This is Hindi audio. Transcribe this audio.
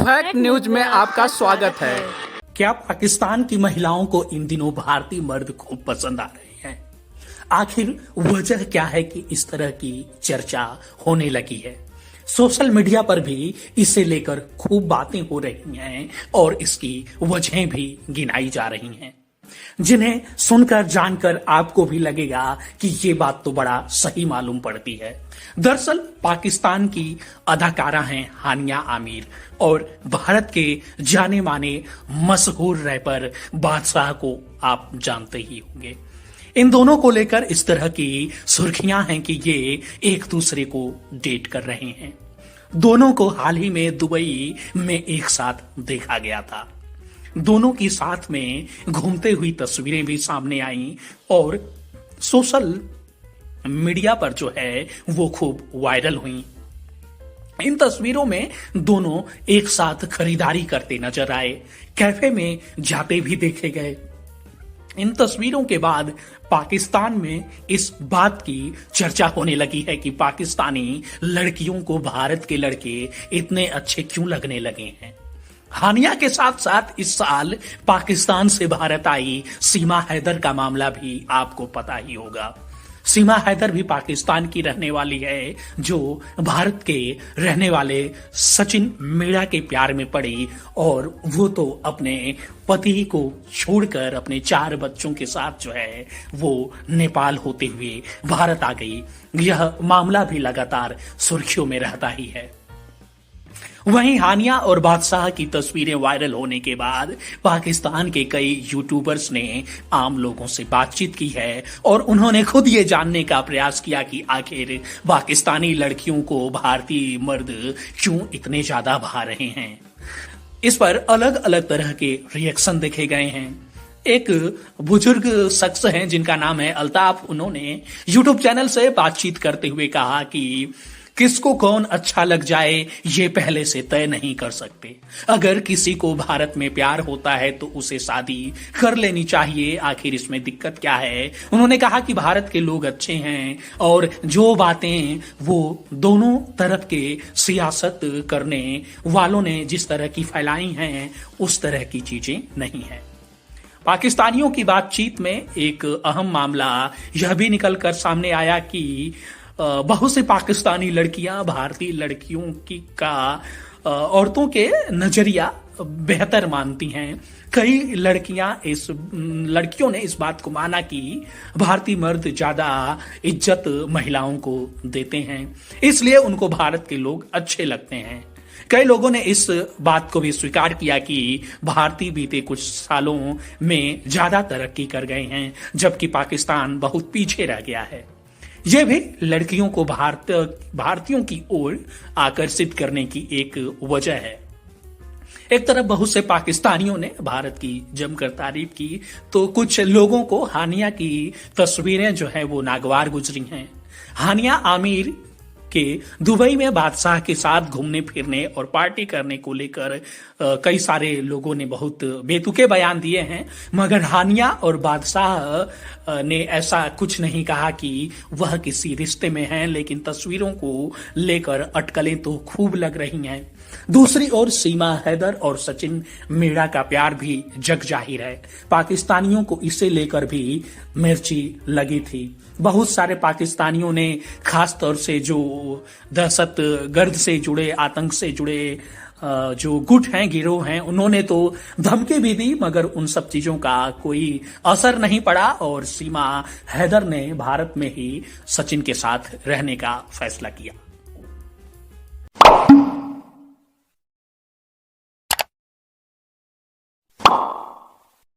फैक्ट न्यूज में आपका स्वागत है। क्या पाकिस्तान की महिलाओं को इन दिनों भारतीय मर्द खूब पसंद आ रहे हैं? आखिर वजह क्या है कि इस तरह की चर्चा होने लगी है? सोशल मीडिया पर भी इसे लेकर खूब बातें हो रही हैं और इसकी वजहें भी गिनाई जा रही हैं, जिन्हें सुनकर जानकर आपको भी लगेगा कि ये बात तो बड़ा सही मालूम पड़ती है। दरअसल पाकिस्तान की अदाकारा हैं हानिया आमिर और भारत के जाने माने मशहूर रैपर बादशाह को आप जानते ही होंगे। इन दोनों को लेकर इस तरह की सुर्खियां हैं कि ये एक दूसरे को डेट कर रहे हैं। दोनों को हाल ही में दुबई में एक साथ देखा गया था। दोनों की साथ में घूमते हुई तस्वीरें भी सामने आईं और सोशल मीडिया पर जो है वो खूब वायरल हुई। इन तस्वीरों में दोनों एक साथ खरीदारी करते नजर आए, कैफे में जाते भी देखे गए। इन तस्वीरों के बाद पाकिस्तान में इस बात की चर्चा होने लगी है कि पाकिस्तानी लड़कियों को भारत के लड़के इतने अच्छे क्यों लगने लगे हैं। हानिया के साथ साथ इस साल पाकिस्तान से भारत आई सीमा हैदर का मामला भी आपको पता ही होगा। सीमा हैदर भी पाकिस्तान की रहने वाली है, जो भारत के रहने वाले सचिन मीणा के प्यार में पड़ी और वो तो अपने पति को छोड़कर अपने 4 बच्चों के साथ जो है वो नेपाल होते हुए भारत आ गई। यह मामला भी लगातार सुर्खियों में रहता ही है। वहीं हानिया और बादशाह की तस्वीरें वायरल होने के बाद पाकिस्तान के कई यूट्यूबर्स ने आम लोगों से बातचीत की है और उन्होंने खुद ये जानने का प्रयास किया कि आखिर पाकिस्तानी लड़कियों को भारतीय मर्द क्यों इतने ज्यादा भा रहे हैं। इस पर अलग अलग तरह के रिएक्शन देखे गए हैं। एक बुजुर्ग शख्स हैं जिनका नाम है अल्ताफ, उन्होंने यूट्यूब चैनल से बातचीत करते हुए कहा कि किसको कौन अच्छा लग जाए ये पहले से तय नहीं कर सकते। अगर किसी को भारत में प्यार होता है तो उसे शादी कर लेनी चाहिए, आखिर इसमें दिक्कत क्या है। उन्होंने कहा कि भारत के लोग अच्छे हैं और जो बातें वो दोनों तरफ के सियासत करने वालों ने जिस तरह की फैलाई हैं उस तरह की चीजें नहीं है। पाकिस्तानियों की बातचीत में एक अहम मामला यह भी निकलकर सामने आया कि बहुत से पाकिस्तानी लड़कियां भारतीय लड़कियों की औरतों के नजरिया बेहतर मानती हैं। कई लड़कियों ने इस बात को माना कि भारतीय मर्द ज्यादा इज्जत महिलाओं को देते हैं, इसलिए उनको भारत के लोग अच्छे लगते हैं। कई लोगों ने इस बात को भी स्वीकार किया कि भारतीय बीते कुछ सालों में ज्यादा तरक्की कर गए हैं, जबकि पाकिस्तान बहुत पीछे रह गया है। यह भी लड़कियों को भारतीयों की ओर आकर्षित करने की एक वजह है। एक तरफ बहुत से पाकिस्तानियों ने भारत की जमकर तारीफ की तो कुछ लोगों को हानिया की तस्वीरें जो है वो नागवार गुजरी हैं। हानिया आमिर के दुबई में बादशाह के साथ घूमने फिरने और पार्टी करने को लेकर कई सारे लोगों ने बहुत बेतुके बयान दिए हैं, मगर हानिया और बादशाह ने ऐसा कुछ नहीं कहा कि वह किसी रिश्ते में हैं, लेकिन तस्वीरों को लेकर अटकलें तो खूब लग रही हैं। दूसरी ओर सीमा हैदर और सचिन मीणा का प्यार भी जग जाहिर है। पाकिस्तानियों को इसे लेकर भी मिर्ची लगी थी। बहुत सारे पाकिस्तानियों ने खास तौर से जो दहशत गर्द से जुड़े, आतंक से जुड़े जो गुट हैं, गिरोह हैं, उन्होंने तो धमकी भी दी, मगर उन सब चीजों का कोई असर नहीं पड़ा और सीमा हैदर ने भारत में ही सचिन के साथ रहने का फैसला किया।